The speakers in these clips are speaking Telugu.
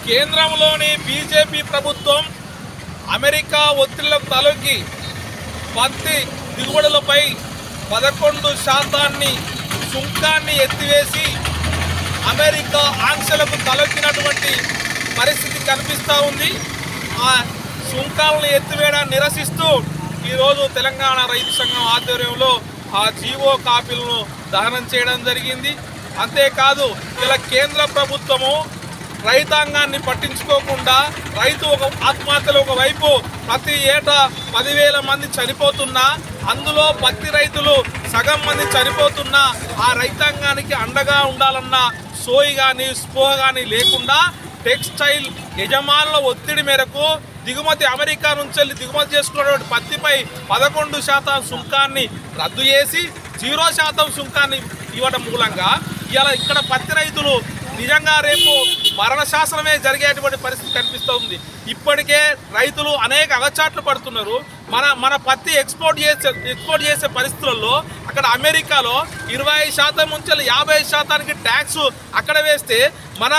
కేంద్రంలోని బీజేపీ ప్రభుత్వం అమెరికా ఒత్తిళ్లకు తలొగ్గి పత్తి దిగుబడులపై 11% సుంకాన్ని ఎత్తివేసి అమెరికా ఆంక్షలకు తలొగ్గినటువంటి పరిస్థితి కనిపిస్తూ ఉంది. ఆ సుంకాలను ఎత్తివేయడాన్ని నిరసిస్తూ ఈరోజు తెలంగాణ రైతు సంఘం ఆధ్వర్యంలో ఆ జీవో కాపీలను దహనం చేయడం జరిగింది. అంతేకాదు ఇలా కేంద్ర ప్రభుత్వము రైతాంగాన్ని పట్టించుకోకుండా రైతు ఆత్మహత్యలు ఒకవైపు ప్రతి ఏటా 10,000 మంది చనిపోతున్నా, అందులో పత్తి రైతులు సగం మంది చనిపోతున్నా ఆ రైతాంగానికి అండగా ఉండాలన్న సోయి కానీ స్పోహ కానీ లేకుండా టెక్స్టైల్ యజమానుల ఒత్తిడి మేరకు అమెరికా నుంచి దిగుమతి చేసుకున్నటువంటి పత్తిపై 11% సుంకాన్ని రద్దు చేసి 0% సుంకాన్ని ఇవ్వడం మూలంగా ఇలా ఇక్కడ పత్తి రైతులు నిజంగా రేపు మరణ శాసనమే జరిగేటువంటి పరిస్థితి కనిపిస్తుంది. ఇప్పటికే రైతులు అనేక అగచాట్లు పడుతున్నారు. మన పత్తి ఎక్స్పోర్ట్ చేసే పరిస్థితులలో అక్కడ అమెరికాలో 20% నుంచి 50% ట్యాక్స్ అక్కడ వేస్తే మన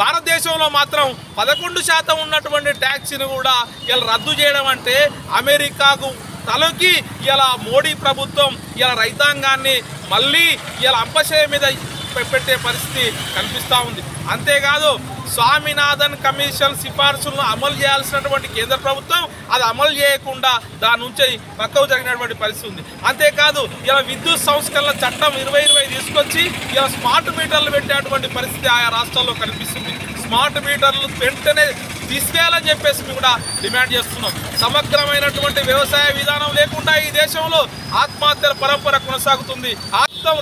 భారతదేశంలో మాత్రం 11% ఉన్నటువంటి ట్యాక్స్ని కూడా ఇలా రద్దు చేయడం అంటే అమెరికాకు తలొగ్గి ఇలా మోడీ ప్రభుత్వం ఇలా రైతాంగాన్ని మళ్ళీ ఇలా అంపశయ మీద పెట్టే పరిస్థితి కనిపిస్తూ ఉంది. అంతేకాదు స్వామినాథన్ కమిషన్ సిఫార్సులను అమలు చేయాల్సినటువంటి కేంద్ర ప్రభుత్వం అది అమలు చేయకుండా దాని నుంచి పక్కకు జరిగినటువంటి పరిస్థితి ఉంది. అంతేకాదు ఇలా విద్యుత్ సంస్కరణల చట్టం 2020 తీసుకొచ్చి ఇలా స్మార్ట్ మీటర్లు పెట్టేటువంటి పరిస్థితి ఆయా రాష్ట్రాల్లో కనిపిస్తుంది. స్మార్ట్ మీటర్లు వెంటనే తీసుకెళ్ళాలని చెప్పేసి మేము కూడా డిమాండ్ చేస్తున్నాం. సమగ్రమైనటువంటి వ్యవసాయ విధానం లేకుండా ఈ దేశంలో ఆత్మహత్యల పరంపర కొనసాగుతుంది.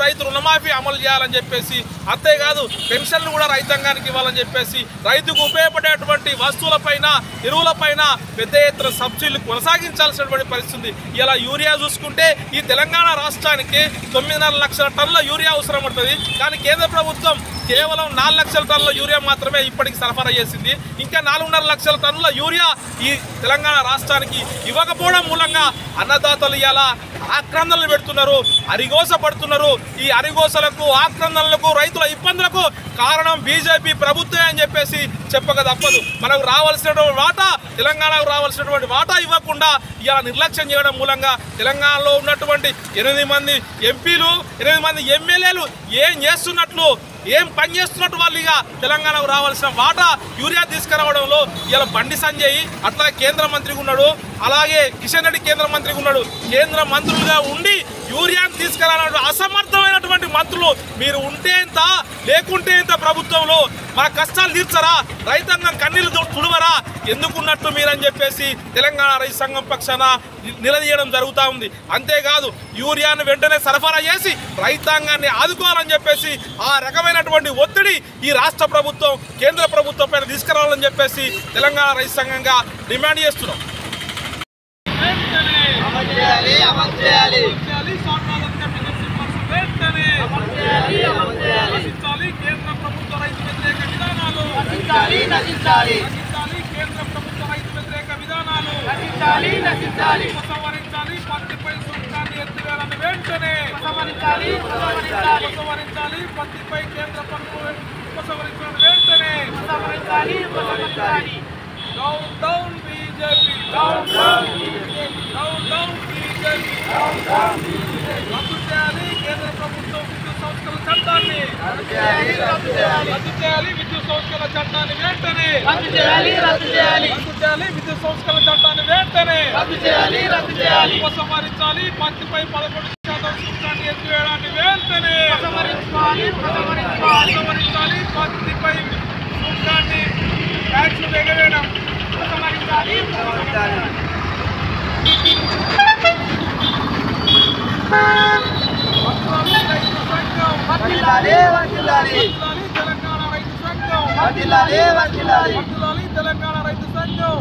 రైతు రుణమాఫీ అమలు చేయాలని చెప్పేసి, అంతేకాదు పెన్షన్లు కూడా రైతాంగానికి ఇవ్వాలని చెప్పేసి, రైతుకు ఉపయోగపడేటువంటి వస్తువులపైన ఎరువులపైన పెద్ద ఎత్తున సబ్సిడీలు కొనసాగించాల్సినటువంటి పరిస్థితి. ఇలా యూరియా చూసుకుంటే ఈ తెలంగాణ రాష్ట్రానికి 9.5 లక్షల టన్నుల యూరియా అవసరం పడుతుంది. కానీ కేంద్ర ప్రభుత్వం కేవలం 4 లక్షల టన్నుల యూరియా మాత్రమే ఇప్పటికి సరఫరా చేసింది. ఇంకా 4.5 లక్షల టన్నుల యూరియా ఈ తెలంగాణ రాష్ట్రానికి ఇవ్వకపోవడం మూలంగా అన్నదాతలు ఇలా ఆక్రందనలు పెడుతున్నారు, అరిగోస పడుతున్నారు. ఈ అరిగోసలకు ఆక్రందనలకు రైతుల ఇబ్బందులకు కారణం బీజేపీ ప్రభుత్వమే అని చెప్పేసి చెప్పక తప్పదు. మనకు రావాల్సినటువంటి వాటా, తెలంగాణకు రావాల్సినటువంటి వాటా ఇవ్వకుండా ఇలా నిర్లక్ష్యం చేయడం మూలంగా తెలంగాణలో ఉన్నటువంటి 8 మంది ఎంపీలు 8 మంది ఎమ్మెల్యేలు ఏం చేస్తున్నట్లు, ఏం పని చేస్తున్నట్టు వాళ్ళు ఇక తెలంగాణకు రావాల్సిన వాటా యూరియా తీసుకురావడంలో ఇలా బండి సంజయ్ అట్లా కేంద్ర మంత్రిగా ఉన్నాడు, అలాగే కిషన్ రెడ్డి కేంద్ర మంత్రిగా ఉన్నాడు. కేంద్ర మంత్రులుగా ఉండి యూరియాను తీసుకురావాలంటే అసమర్థమైనటువంటి మంత్రులు మీరు ఉంటే ఎంత లేకుంటే ఎంత ప్రభుత్వంలో మన కష్టాలు తీర్చరా, రైతాంగం కన్నీళ్లు తుడవరా, ఎందుకున్నట్టు మీరని చెప్పేసి తెలంగాణ రైతు సంఘం పక్షాన నిలదీయడం జరుగుతూ ఉంది. అంతేకాదు యూరియాను వెంటనే సరఫరా చేసి రైతాంగాన్ని ఆదుకోవాలని చెప్పేసి ఆ రకమైనటువంటి ఒత్తిడి ఈ రాష్ట్ర ప్రభుత్వం కేంద్ర ప్రభుత్వం పైన తీసుకురావాలని చెప్పేసి తెలంగాణ రైతు సంఘంగా డిమాండ్ చేస్తున్నాం. కేంద్ర ప్రభుత్వ రైతు వ్యతిరేక విధానాలు కేంద్ర ప్రభుత్వ రైతు వ్యతిరేక విధానాలు ఉపసంహరించాలి. పత్తిపై సుంకాన్ని ఎత్తివేయాలని వెంటనే ఉపసంహరించాలి. పత్తిపై కేంద్ర పన్ను ఉపసంహరించాలని వెంటనే down down BJP, down down BJP. రద్దు చేయాలి కేంద్ర ప్రభుత్వం విద్యుత్ సంస్కరణ చట్టాన్ని, రద్దు చేయాలి విద్యుత్ సంస్కరణ చట్టాన్ని వెంటనే, రద్దు చేయాలి విద్యుత్ సంస్కరణ చట్టాన్ని వెంటనే, ఉపసంహరించాలి. పత్తిపై 11% సుంకాన్ని ఎత్తివేయడాన్ని వెంటనే ఉపసంహరించాలి. పత్తిపై సుంకాన్ని ట్యాక్స్ ఎగవేయడం ఉపసంహరించాలి. తెలంగాణ రైతు సంఘం, తెలంగాణ రైతు సంఘం.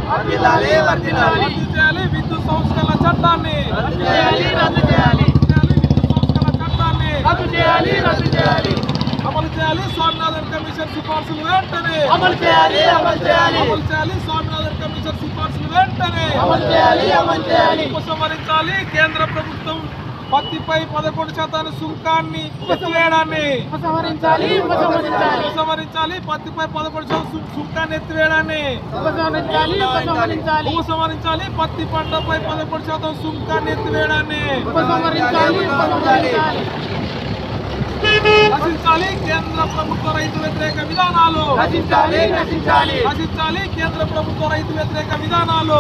రద్దు చేయాలి విద్యుత్ సంస్కరణ చట్టాన్ని, రద్దు చేయాలి అమలు చేయాలి. స్వామినాథన్ కమిషన్ సిఫార్సులు వెంటనే అమలు చేయాలి. స్వామినాథన్ కమిషన్ సిఫార్సులు వెంటనే ఉపసంహరించాలి. కేంద్ర ప్రభుత్వం పత్తిపై 11% సుంకాన్ని ఎత్తివేయడాన్ని ఉపసంహరించాలి. ఉపసంహరించాలి. పత్తిపై 11% సుంకాన్ని ఎత్తివేయడాన్ని ఉపసంహరించాలి. పత్తి పంటపై 11% సుంకాన్ని ఎత్తివేయడాన్ని నశించాలి. కేంద్ర ప్రభుత్వ రైతు వ్యతిరేక విధానాలు నశించాలి. కేంద్ర ప్రభుత్వ రైతు వ్యతిరేక విధానాలు